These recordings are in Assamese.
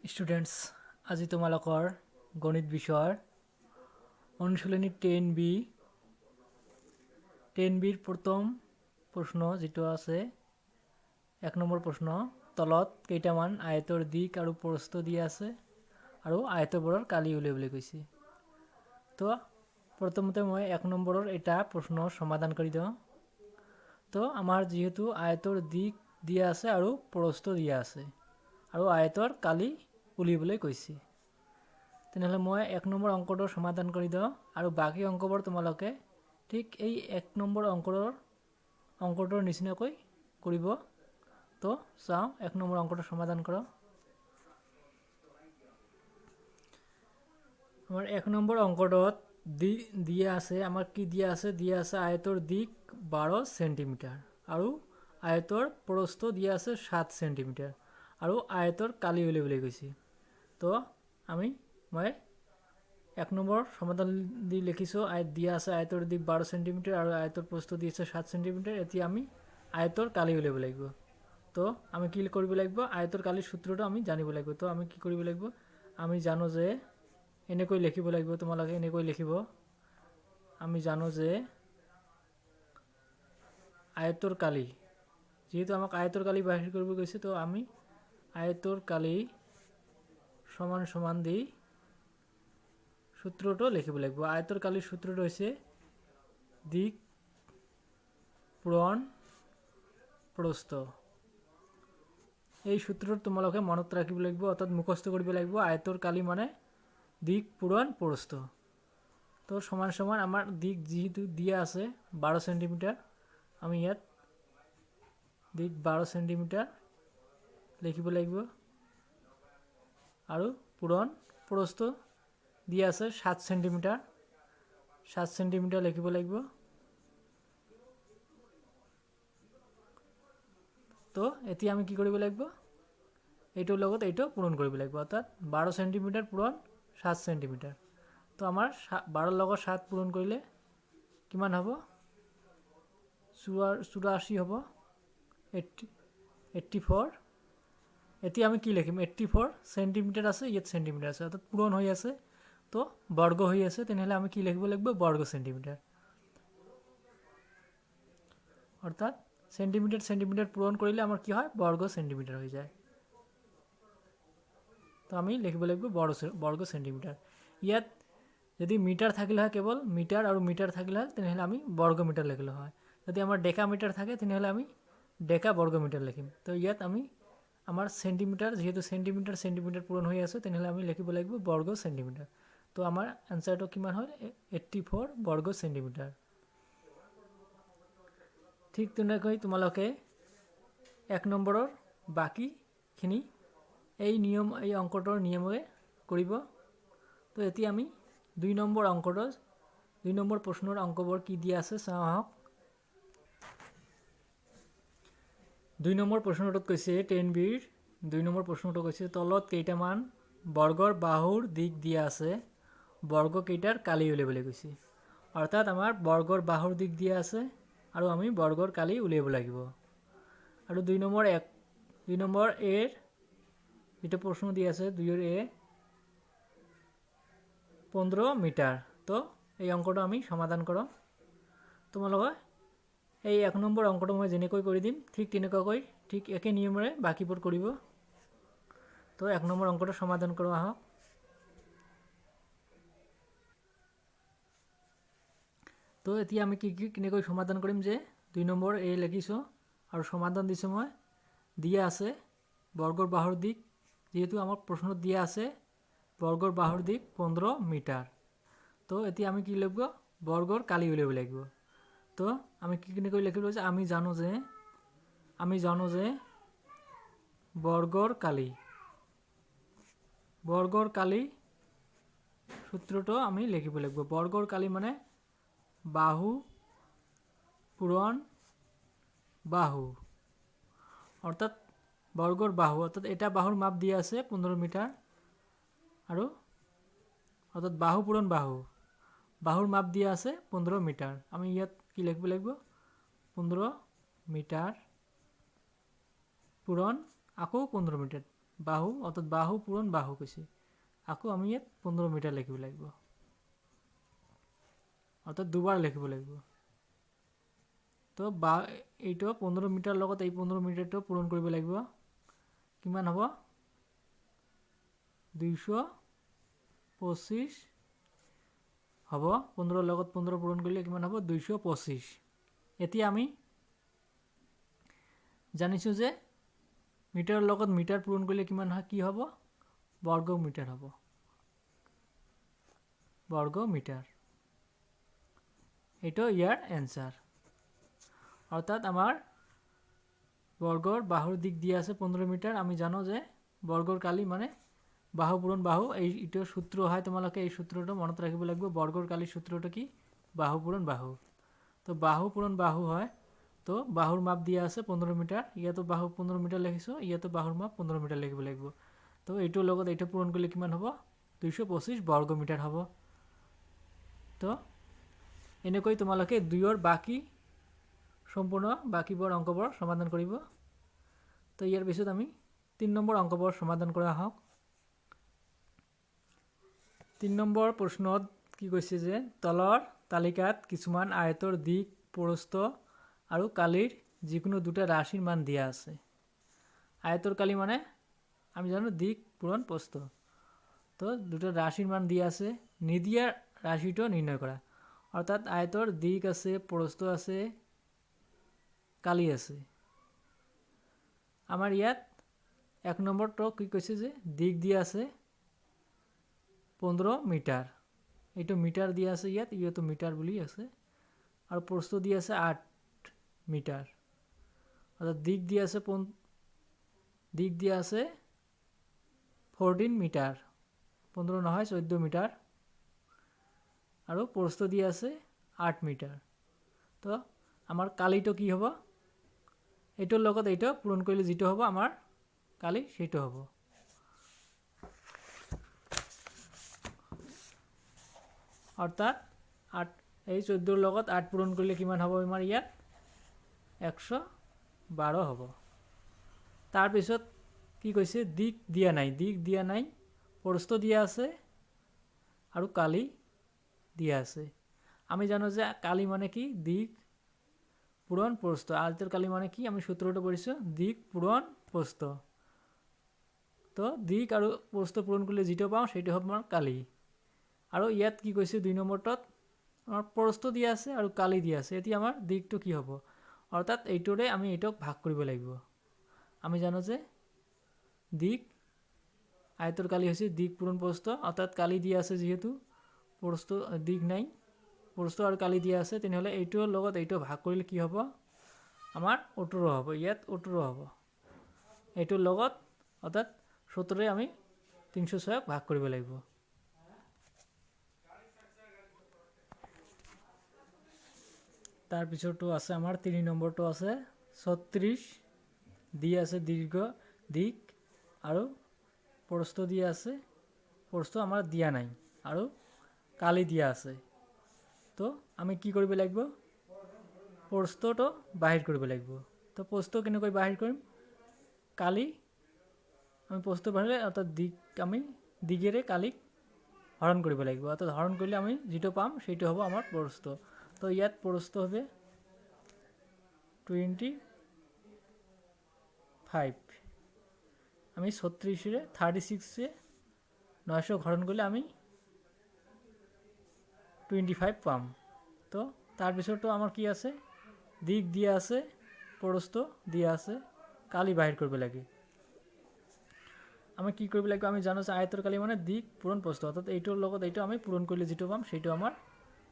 স্টুডেন্টস আজি তোমালোকৰ গণিত বিষয়ৰ অনুশীলনী 10বিৰ প্ৰথম প্ৰশ্ন যেটো আছে 1 নম্বৰ প্ৰশ্ন তলত কেইটামান আয়তৰ দিক আৰু প্ৰস্থ দিয়া আছে আৰু আয়তবোৰৰ কালি উলিয়াবলৈ কৈছে তো প্ৰথমতে মই 1 নম্বৰৰ এটা প্ৰশ্ন সমাধান কৰি দিওঁ তো আমাৰ যেহেতু আয়তৰ দিক দিয়া আছে আৰু প্ৰস্থ দিয়া আছে আৰু আয়তৰ কালি উলিয়াবলৈ কৈছে তেনেহলে মই 1 নম্বৰ অংকটো সমাধান কৰি দিওঁ আৰু বাকি অংকবোৰ তোমালোকে ঠিক এই 1 নম্বৰ অংকটোৰ নিচিনাকৈ কৰিব তো চাও 1 নম্বৰ অংকটো সমাধান কৰক আমাৰ 1 নম্বৰ অংকটোত দিয়া আছে আমাৰ কি দিয়া আছে আয়তৰ দিক 12 সেন্টিমিটাৰ আৰু আয়তৰ প্ৰস্থ দিয়া আছে 7 সেন্টিমিটাৰ আৰু আয়তৰ কালি উলিয়াবলৈ কৈছে তো মই 1 নম্বৰ সমাধান দি লিখিছো দিয়া আছে আয়তৰ দিক 12 সেন্টিমিটাৰ আৰু আয়তৰ প্ৰস্থ দিয়া আছে 7 সেন্টিমিটাৰ এতিয়া আমি আয়তৰ কালি উলিয়াব লাগিব তো আমি কি কৰিব লাগিব আয়তৰ কালিৰ সূত্ৰটো আমি জানিব লাগিব তো আমি কি কৰিব লাগিব আমি জানো যে এনেকৈ লিখিব লাগিব তোমালোকে এনেকৈ লিখিব আমি জানো যে আয়তৰ কালি যেহেতু আমাক আয়তৰ কালি বাহিৰ কৰিব কৈছে তো আমি আয়তৰ কালি সমান সমান দি সূত্ৰটো লিখিব লাগিব আয়তৰ কালিৰ সূত্ৰটো হৈছে দিক পূৰণ প্ৰস্থ এই সূত্ৰটো তোমালোকে মনত ৰাখিব লাগিব অৰ্থাৎ মুখস্থ কৰিব লাগিব আয়তৰ কালি মানে দিক পূৰণ প্ৰস্থ তো সমান সমান আমাৰ দিক যেহেতু দিয়া আছে 12 সেন্টিমিটাৰ আমি ইয়াত দিক 12 সেন্টিমিটাৰ লিখিব লাগিব আৰু পূৰণ প্ৰস্থ দিয়া আছে 7 সেন্টিমিটাৰ লিখিব লাগিব তো এতিয়া আমি কি কৰিব লাগিব এইটোৰ লগত এইটো পূৰণ কৰিব লাগিব অৰ্থাৎ 12 সেন্টিমিটাৰ পূৰণ 7 সেন্টিমিটাৰ তো আমাৰ 12 লগত 7 পূৰণ কৰিলে কিমান হ'ব 84 হ'ব 84 এতিয়া আমি কি লিখিম 84 সেন্টিমিটাৰ আছে ইয়াত সেন্টিমিটাৰ আছে অৰ্থাৎ পূৰণ হৈ আছে তো বৰ্গ হৈ আছে তেনেহলে আমি কি লিখিব লাগিব বৰ্গ সেন্টিমিটাৰ অৰ্থাৎ সেন্টিমিটাৰ পূৰণ কৰিলে আমাৰ কি হয় বৰ্গ সেন্টিমিটাৰ হৈ যায় তো আমি লিখিব লাগিব বৰ্গ সেন্টিমিটাৰ ইয়াত যদি মিটাৰ থাকিলে হয় কেৱল মিটাৰ আৰু মিটাৰ থাকিলে হয় তেনেহলে আমি বৰ্গ মিটাৰ লিখিলে হয় যদি আমাৰ ডেকা মিটাৰ থাকে তেনেহলে আমি ডেকা বৰ্গ মিটাৰ লিখিম তো ইয়াত আমি আমাৰ সেন্টিমিটাৰ যেহেতু সেন্টিমিটাৰ পূৰণ হৈ আছে তেনেহলে আমি লিখিব লাগিব বৰ্গ সেন্টিমিটাৰ তো আমাৰ আনসাৰটো কিমান হয় 84 বৰ্গ সেন্টিমিটাৰ ঠিক তেনেকৈ তোমালোকে 1 নম্বৰৰ বাকিখিনি এই অংকটোৰ নিয়মে কৰিব তো এতিয়া আমি 2 নম্বৰ অংকটো 2 নম্বৰ প্ৰশ্নৰ অংকবোৰ কি দিয়া আছে চাওঁ আহক 2 নম্বৰ প্ৰশ্নটোত কৈছে 10বিৰ 2 নম্বৰ প্ৰশ্নটো কৈছে তলত কেইটামান বৰ্গৰ বাহুৰ দিক দিয়া আছে বৰ্গ কেইটাৰ কালি উলিয়াবলৈ কৈছে অৰ্থাৎ আমাৰ বৰ্গৰ বাহুৰ দিক দিয়া আছে আৰু আমি বৰ্গৰ কালি উলিয়াব লাগিব আৰু 2 নম্বৰ এৰ যেটো প্ৰশ্ন দিয়া আছে 2 এ 15 মিটাৰ তো এই অংকটো আমি সমাধান কৰোঁ তোমালোকে এই 1 নম্বৰ অংকটো মই যেনেকৈ কৰি দিম ঠিক তেনেকৈ ঠিক একে নিয়মেৰে বাকিবোৰ কৰিব তো 1 নম্বৰ অংকটো সমাধান কৰোঁ আহক তো এতিয়া আমি কি কেনেকৈ সমাধান কৰিম যে 2 নম্বৰ এ লিখিছো আৰু সমাধান দিছো মই দিয়া আছে বৰ্গৰ বাহুৰ দিক যেহেতু আমাৰ প্ৰশ্নত দিয়া আছে বৰ্গৰ বাহুৰ দিক 15 মিটাৰ তো এতিয়া আমি কি লিখব বৰ্গৰ কালি উলিয়াব লাগিব তো আমি কি কেনেকৈ লিখিব যে আমি জানো যে বৰ্গৰ কালি সূত্ৰটো আমি লিখিব লাগিব বৰ্গৰ কালি মানে বাহু পূৰণ বাহু অৰ্থাৎ বৰ্গৰ বাহু অৰ্থাৎ এটা বাহুৰ মাপ দিয়া আছে 15 মিটাৰ আৰু অৰ্থাৎ বাহু পূৰণ বাহুৰ মাপ দিয়া আছে 15 মিটাৰ আমি ইয়াত কি লিখিব লাগিব 15 মিটাৰ পূৰণ আকৌ 15 মিটাৰ বাহু অৰ্থাৎ বাহু পূৰণ বাহু কৈছে আকৌ আমি ইয়াত 15 মিটাৰ লিখিব লাগিব অৰ্থাৎ দুবাৰ লিখিব লাগিব তো এইটো 15 মিটাৰ লগত এই 15 মিটাৰটো পূৰণ কৰিব লাগিব কিমান হ'ব 225 হ'ব 15 লগত 15 পূৰণ কৰিলে কিমান হ'ব 225 এতিয়া আমি জানিছো যে মিটাৰৰ লগত মিটাৰ পূৰণ কৰিলে কিমান হয় কি হ'ব বৰ্গ মিটাৰ হ'ব বৰ্গ মিটাৰ এটো ইয়াৰ এনসার অর্থাৎ আমার বর্গর বাহুর দিক দিয়ে আছে 15 মিটার আমি জানো যে বর্গর কালি মানে বাহু পূরণ বাহু এইটো সূত্র হয় তোমালোকে এই সূত্রটো মনত রাখিব লাগিব বর্গর কালি সূত্রটো কি বাহু পূরণ বাহু তো বাহু পূরণ বাহু হয় তো বাহুর মাপ দিয়া আছে 15 মিটার ইয়াতো বাহু 15 মিটার লিখিছো ইয়াতো বাহুর মাপ 15 মিটার লিখিব লাগিব তো এইটোৰ লগত এইটো পূৰণ কৰিলে কিমান হ'ব 225 বৰ্গ মিটাৰ হ'ব তো এনেকৈ তোমালোকে দুইৰ বাকি সম্পূৰ্ণ বাকিবোৰ অংকবোৰ সমাধান কৰিব তো ইয়াৰ পিছত আমি 3 নম্বৰ অংকবোৰ সমাধান কৰা হওক 3 নম্বৰ প্ৰশ্নত কি কৈছে যে তলৰ তালিকাত কিছুমান আয়তৰ দিক প্ৰস্থ আৰু কালিৰ যিকোনো দুটা ৰাশিৰ মান দিয়া আছে আয়তৰ কালি মানে আমি জানো দিক পূৰণ প্ৰস্থ তো দুটা ৰাশিৰ মান দিয়া আছে নিদিয়া ৰাশিটো নিৰ্ণয় কৰা অর্থাৎ আয়তর দিক আছে প্রস্থ আছে কালি আছে আমার ইয়াত এক নম্বরটো কি কৈছে যে দিক দিয়া আছে 15 মিটার এইটো মিটার দিয়া আছে ইয়াত ইয়তো মিটার বুলি আছে আর প্রস্থ দিয়া আছে 8 মিটার অর্থাৎ দিক দিয়া আছে 14 মিটার 15 নহয় 14 মিটার আর প্রস্থ দিয়ে আছে 8 মিটার তো আমার কালিটো কি হব এটোর লগত এইটো পূরণ করলে যেটো হব আমার কালি সেটো হব অর্থাৎ 8 এই 14 লগত 8 পূরণ করলে কিমান হব আমার ইয়াত 112 হব তার পিছত কি কইছে দিক দিয়া নাই প্রস্থ দিয়া আছে আর কালি দিয়া আছে আমি জানো যে কালি মানে কি দিক পূরণ প্রস্থ আয়তের কালি মানে কি আমি সূত্রটা পড়িছো দিক পূরণ প্রস্থ তো দিক আর প্রস্থ পূরণ করলে যেটা পাও সেটা হবে আমার কালি আর ইয়াত কি কইছে 2 নম্বরটাত আমার প্রস্থ দিয়া আছে আর কালি দিয়া আছে এটি আমার দিকটো কি হবো অর্থাৎ এইটোরে আমি এটক ভাগ কৰিব লাগিব আমি জানো যে দিক আয়তের কালি হইছে দিক পূরণ প্রস্থ অর্থাৎ কালি দিয়া আছে যেহেতু প্রস্থ দিক নাই প্রস্থ আর কালি দিয়া আছে তেনহলে এইটোৰ লগত এইটো ভাগ কৰিলে কি হ'ব আমাৰ 18 হ'ব ইয়াত 18 হ'ব এইটোৰ লগত অৰ্থাৎ 17 আমি 306 ভাগ কৰিব লাগিব তাৰ পিছৰটো আছে আমাৰ 3 নম্বৰটো আছে 36 দি আছে দীৰ্ঘ দিক আৰু প্ৰস্থ দিয়া আছে প্ৰস্থ আমাৰ দিয়া নাই আৰু কালি দিয়া আছে তো আমি কি কৰিব লাগিব প্ৰস্থটো বাহিৰ কৰিব লাগিব তো প্ৰস্থ কেনেকৈ বাহিৰ কৰিম কালি আমি প্ৰস্থ বাহিৰলে অৰ্থাৎ দিক আমি দিগেৰে কালি হৰণ কৰিব লাগিব অৰ্থাৎ হৰণ কৰিলে আমি যেটো পাম সেটো হ'ব আমাৰ প্ৰস্থ তো ইয়াত প্ৰস্থ হবে 25 আমি 36 রে 36 রে 900 হরণ করলে আমি 25 পাম তো তার পিছতো আমার কি আছে দিক দিয়া আছে প্রস্থ দিয়া আছে কালি বাহির করবে লাগে আমি কি করবে লাগে আমি জানো যে আয়তর কালি মানে দিক পূরণ প্রস্থ অর্থাৎ এইটোর লগত এইটো আমি পূরণ করলে যেটো পাম সেটো আমার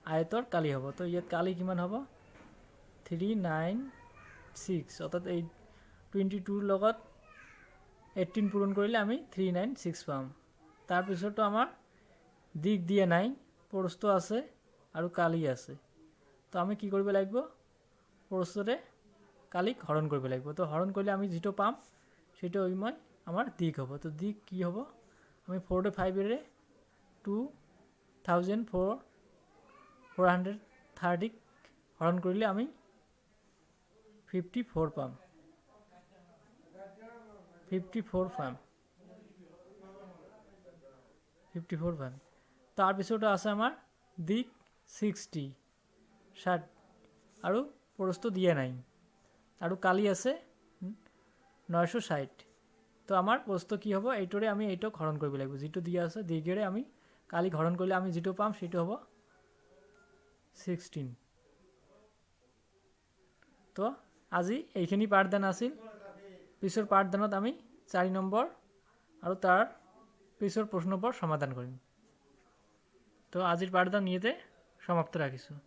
আয়তর কালি হবো তো ইয়াত কালি কিমান হবো 396 অর্থাৎ এই 22 লগত 18 পূরণ করলে আমি 396 পাম তার পিছতো আমার দিক দিয়া নাই প্রস্থ আছে আর কালি আছে তো আমি কি করবে লাগবো প্রস্থরে কালি হরণ করবে লাগবো তো হরণ করলে আমি যেটো পাম সেটা ওই মই আমার দিক হবো তো দিক কি হবো আমি 45 এর 2430 হরণ করলে আমি 54 পাম 54 পাম 54 ভাগ তাৰপিছতো আছে আমাৰ দিক 60 60 আৰু প্ৰস্থ দিয়া নাই আৰু কালি আছে 960 তো আমাৰ প্ৰস্থ কি হ'ব এইটোৰে আমি এইটোক হৰণ কৰিব লাগিব যেটো দিয়া আছে দিগেৰে আমি কালি হৰণ কৰিলে আমি যেটো পাম সেটো হ'ব 16 তো আজি এইখিনি পাঠদান আছিল পিছৰ পাঠদানত আমি 4 নম্বৰ আৰু তাৰ পিছৰ প্ৰশ্নবোৰ সমাধান কৰিম তো আজিৰ পাঠদান নিয়েতে সমাপ্ত ৰাখিছোঁ